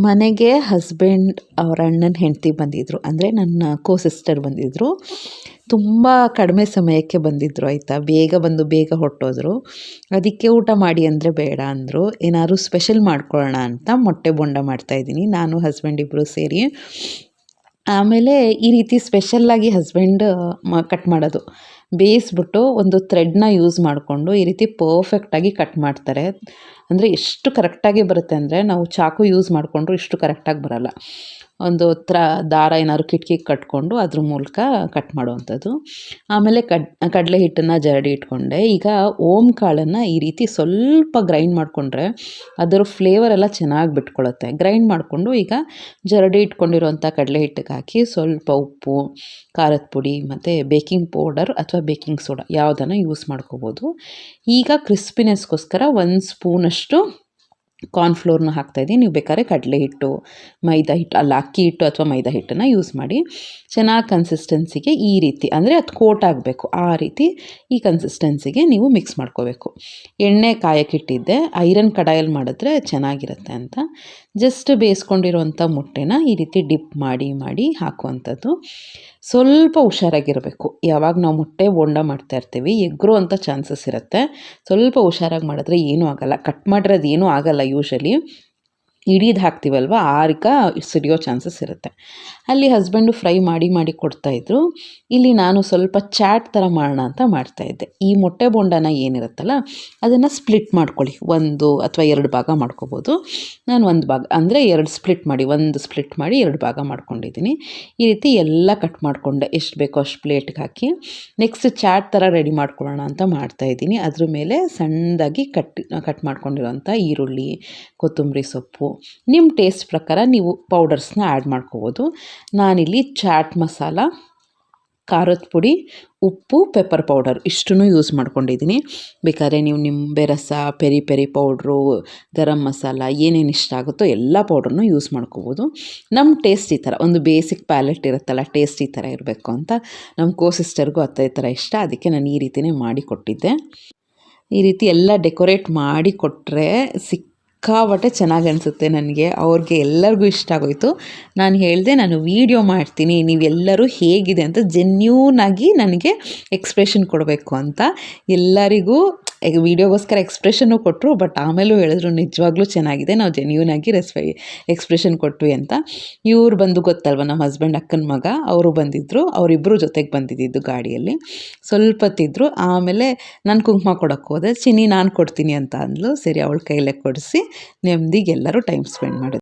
ಮನೆಗೆ ಹಸ್ಬೆಂಡ್ ಅವರ ಅಣ್ಣನ ಹೆಂಡತಿ ಬಂದಿದ್ದರು. ಅಂದರೆ ನನ್ನ ಸಿಸ್ಟರ್ ಬಂದಿದ್ದರು. ತುಂಬ ಕಡಿಮೆ ಸಮಯಕ್ಕೆ ಬಂದಿದ್ದರು ಆಯಿತಾ. ಬೇಗ ಬಂದು ಬೇಗ ಹೊರಟೋದ್ರು. ಅದಕ್ಕೆ ಊಟ ಮಾಡಿ ಅಂದರೆ ಬೇಡ ಅಂದರು. ಏನಾದ್ರು ಸ್ಪೆಷಲ್ ಮಾಡ್ಕೊಳ್ಳೋಣ ಅಂತ ಮೊಟ್ಟೆ ಬೋಂಡ ಮಾಡ್ತಾಯಿದ್ದೀನಿ ನಾನು ಹಸ್ಬೆಂಡ್ ಇಬ್ಬರು ಸೇರಿ. ಆಮೇಲೆ ಈ ರೀತಿ ಸ್ಪೆಷಲ್ಲಾಗಿ ಹಸ್ಬೆಂಡ್ ಕಟ್ ಮಾಡೋದು, ಬೇಯಿಸ್ಬಿಟ್ಟು ಒಂದು ಥ್ರೆಡ್ನ ಯೂಸ್ ಮಾಡಿಕೊಂಡು ಈ ರೀತಿ ಪರ್ಫೆಕ್ಟಾಗಿ ಕಟ್ ಮಾಡ್ತಾರೆ. ಅಂದರೆ ಎಷ್ಟು ಕರೆಕ್ಟಾಗಿ ಬರುತ್ತೆ ಅಂದರೆ ನಾವು ಚಾಕು ಯೂಸ್ ಮಾಡಿಕೊಂಡ್ರು ಇಷ್ಟು ಕರೆಕ್ಟಾಗಿ ಬರೋಲ್ಲ. ಒಂದು ದಾರ ಏನಾದ್ರು ಕಿಟಕಿಗೆ ಕಟ್ಕೊಂಡು ಅದ್ರ ಮೂಲಕ ಕಟ್ ಮಾಡುವಂಥದ್ದು. ಆಮೇಲೆ ಕಡಲೆ ಹಿಟ್ಟನ್ನು ಜರಡಿ ಇಟ್ಕೊಂಡೆ. ಈಗ ಓಮ್ ಕಾಳನ್ನು ಈ ರೀತಿ ಸ್ವಲ್ಪ ಗ್ರೈಂಡ್ ಮಾಡಿಕೊಂಡ್ರೆ ಅದರ ಫ್ಲೇವರ್ ಎಲ್ಲ ಚೆನ್ನಾಗಿ ಬಿಟ್ಕೊಳ್ಳುತ್ತೆ. ಗ್ರೈಂಡ್ ಮಾಡಿಕೊಂಡು ಈಗ ಜರಡಿ ಇಟ್ಕೊಂಡಿರೋಂಥ ಕಡಲೆ ಹಿಟ್ಟಿಗೆ ಹಾಕಿ ಸ್ವಲ್ಪ ಉಪ್ಪು, ಖಾರದ ಪುಡಿ ಮತ್ತು ಬೇಕಿಂಗ್ ಪೌಡರ್ ಅಥವಾ ಬೇಕಿಂಗ್ ಸೋಡಾ ಯಾವುದನ್ನು ಯೂಸ್ ಮಾಡ್ಕೋಬೋದು. ಈಗ ಕ್ರಿಸ್ಪಿನೆಸ್ಗೋಸ್ಕರ 1 ಸ್ಪೂನಷ್ಟು ಕಾರ್ನ್ಫ್ಲೋರ್ನ ಹಾಕ್ತಾಯಿದ್ದೀನಿ. ನೀವು ಬೇಕಾದ್ರೆ ಕಡಲೆ ಹಿಟ್ಟು, ಮೈದಾ ಹಿಟ್ಟು, ಅಕ್ಕಿ ಹಿಟ್ಟು ಅಥವಾ ಮೈದಾ ಹಿಟ್ಟನ್ನು ಯೂಸ್ ಮಾಡಿ. ಚೆನ್ನಾಗಿ ಕನ್ಸಿಸ್ಟೆನ್ಸಿಗೆ ಈ ರೀತಿ ಅಂದರೆ ಅದು ಕೋಟ್ ಆಗಬೇಕು, ಆ ರೀತಿ ಈ ಕನ್ಸಿಸ್ಟೆನ್ಸಿಗೆ ನೀವು ಮಿಕ್ಸ್ ಮಾಡ್ಕೋಬೇಕು. ಎಣ್ಣೆ ಕಾಯಕ್ಕಿಟ್ಟಿದ್ದೆ, ಐರನ್ ಕಡಾಯಲ್ಲಿ ಮಾಡಿದ್ರೆ ಚೆನ್ನಾಗಿರುತ್ತೆ ಅಂತ. ಜಸ್ಟ್ ಬೇಯಿಸ್ಕೊಂಡಿರುವಂಥ ಮೊಟ್ಟೆನ ಈ ರೀತಿ ಡಿಪ್ ಮಾಡಿ ಹಾಕುವಂಥದ್ದು. ಸ್ವಲ್ಪ ಹುಷಾರಾಗಿರಬೇಕು. ಯಾವಾಗ ನಾವು ಮೊಟ್ಟೆ ಬೋಂಡ ಮಾಡ್ತಾಯಿರ್ತೀವಿ ಎಗ್ರೋ ಅಂಥ ಚಾನ್ಸಸ್ ಇರುತ್ತೆ. ಸ್ವಲ್ಪ ಹುಷಾರಾಗಿ ಮಾಡಿದ್ರೆ ಏನೂ ಆಗೋಲ್ಲ. ಕಟ್ ಮಾಡಿರೋದು ಏನೂ ಆಗೋಲ್ಲ ಯೂಶಲಿ. ಇಡೀದು ಹಾಕ್ತೀವಲ್ವ ಆರಿಕ ಸಿಡಿಯೋ ಚಾನ್ಸಸ್ ಇರುತ್ತೆ. ಅಲ್ಲಿ ಹಸ್ಬೆಂಡು ಫ್ರೈ ಮಾಡಿ ಕೊಡ್ತಾಯಿದ್ರು. ಇಲ್ಲಿ ನಾನು ಸ್ವಲ್ಪ ಚಾಟ್ ಥರ ಮಾಡೋಣ ಅಂತ ಮಾಡ್ತಾಯಿದ್ದೆ. ಈ ಮೊಟ್ಟೆ ಬೋಂಡನ ಏನಿರುತ್ತಲ್ಲ ಅದನ್ನು ಸ್ಪ್ಲಿಟ್ ಮಾಡ್ಕೊಳ್ಳಿ. 1 ಅಥವಾ 2 ಭಾಗ ಮಾಡ್ಕೋಬೋದು. ನಾನು 1 ಭಾಗ ಅಂದರೆ 2 ಸ್ಪ್ಲಿಟ್ ಮಾಡಿ 1 ಸ್ಪ್ಲಿಟ್ ಮಾಡಿ 2 ಭಾಗ ಮಾಡ್ಕೊಂಡಿದ್ದೀನಿ. ಈ ರೀತಿ ಎಲ್ಲ ಕಟ್ ಮಾಡಿಕೊಂಡೆ. ಎಷ್ಟು ಬೇಕೋ ಅಷ್ಟು ಪ್ಲೇಟ್ಗೆ ಹಾಕಿ ನೆಕ್ಸ್ಟ್ ಚಾಟ್ ಥರ ರೆಡಿ ಮಾಡ್ಕೊಳ್ಳೋಣ ಅಂತ ಮಾಡ್ತಾಯಿದ್ದೀನಿ. ಅದ್ರ ಮೇಲೆ ಸಣ್ಣದಾಗಿ ಕಟ್ ಮಾಡ್ಕೊಂಡಿರೋಂಥ ಈರುಳ್ಳಿ, ಕೊತ್ತಂಬರಿ ಸೊಪ್ಪು, ನಿಮ್ಮ ಟೇಸ್ಟ್ ಪ್ರಕಾರ ನೀವು ಪೌಡರ್ಸ್ನ ಆ್ಯಡ್ ಮಾಡ್ಕೋಬೋದು. ನಾನಿಲ್ಲಿ ಚಾಟ್ ಮಸಾಲ, ಖಾರದ ಪುಡಿ, ಉಪ್ಪು, ಪೆಪ್ಪರ್ ಪೌಡರ್ ಇಷ್ಟನ್ನು ಯೂಸ್ ಮಾಡ್ಕೊಂಡಿದ್ದೀನಿ. ಬೇಕಾದ್ರೆ ನೀವು ನಿಂಬೆ ರಸ, ಪೆರಿ ಪೌಡ್ರು, ಗರಂ ಮಸಾಲ ಏನೇನು ಇಷ್ಟ ಆಗುತ್ತೋ ಎಲ್ಲ ಪೌಡ್ರನ್ನು ಯೂಸ್ ಮಾಡ್ಕೋಬೋದು. ನಮ್ಮ ಟೇಸ್ಟ್ ಈ ಥರ ಒಂದು ಬೇಸಿಕ್ ಪ್ಯಾಲೆಟ್ ಇರುತ್ತಲ್ಲ, ಟೇಸ್ಟ್ ಈ ಥರ ಇರಬೇಕು ಅಂತ ನಮ್ಮ ಸಿಸ್ಟರ್ಗೂ ಅದೇ ಥರ ಇಷ್ಟ. ಅದಕ್ಕೆ ನಾನು ಈ ರೀತಿಯೇ ಮಾಡಿ ಕೊಟ್ಟಿದ್ದೆ. ಈ ರೀತಿ ಎಲ್ಲ ಡೆಕೋರೇಟ್ ಮಾಡಿ ಕೊಟ್ಟರೆ ಸಿಕ್ಕಾಪಟ್ಟೆ ಚೆನ್ನಾಗಿ ಅನಿಸುತ್ತೆ ನನಗೆ. ಅವ್ರಿಗೆ ಎಲ್ಲರಿಗೂ ಇಷ್ಟ ಆಗೋಯಿತು. ನಾನು ಹೇಳಿದೆ ನಾನು ವೀಡಿಯೋ ಮಾಡ್ತೀನಿ, ನೀವೆಲ್ಲರೂ ಹೇಗಿದೆ ಅಂತ ಜೆನ್ಯೂನಾಗಿ ನನಗೆ ಎಕ್ಸ್ಪ್ರೆಷನ್ ಕೊಡಬೇಕು ಅಂತ. ಎಲ್ಲರಿಗೂ ವೀಡಿಯೋಗೋಸ್ಕರ ಎಕ್ಸ್ಪ್ರೆಷನ್ನು ಕೊಟ್ಟರು. ಬಟ್ ಆಮೇಲೂ ಹೇಳಿದ್ರು ನಿಜವಾಗ್ಲೂ ಚೆನ್ನಾಗಿದೆ, ನಾವು ಜೆನ್ಯೂನಾಗಿ ಎಕ್ಸ್ಪ್ರೆಷನ್ ಕೊಟ್ವಿ ಅಂತ. ಇವ್ರು ಬಂದು ಗೊತ್ತಲ್ವ ನಮ್ಮ ಹಸ್ಬೆಂಡ್ ಅಕ್ಕನ ಮಗ, ಅವರು ಬಂದಿದ್ದರು. ಅವರಿಬ್ಬರು ಜೊತೆಗೆ ಬಂದಿದ್ದು ಗಾಡಿಯಲ್ಲಿ. ಸ್ವಲ್ಪ ಹೊತ್ತಿದ್ರು. ಆಮೇಲೆ ನಾನು ಕುಂಕುಮ ಕೊಡೋಕ್ಕೆ ಹೋದೆ. ಚಿನ್ನಿ ನಾನು ಕೊಡ್ತೀನಿ ಅಂತ ಅಂದ್ಲು. ಸರಿ ಅವಳ ಕೈಲೇ ಕೊಡಿಸಿ ನೆಮ್ಮದಿಗೆ ಎಲ್ಲರೂ ಟೈಮ್ ಸ್ಪೆಂಡ್ ಮಾಡಿದ್ರು.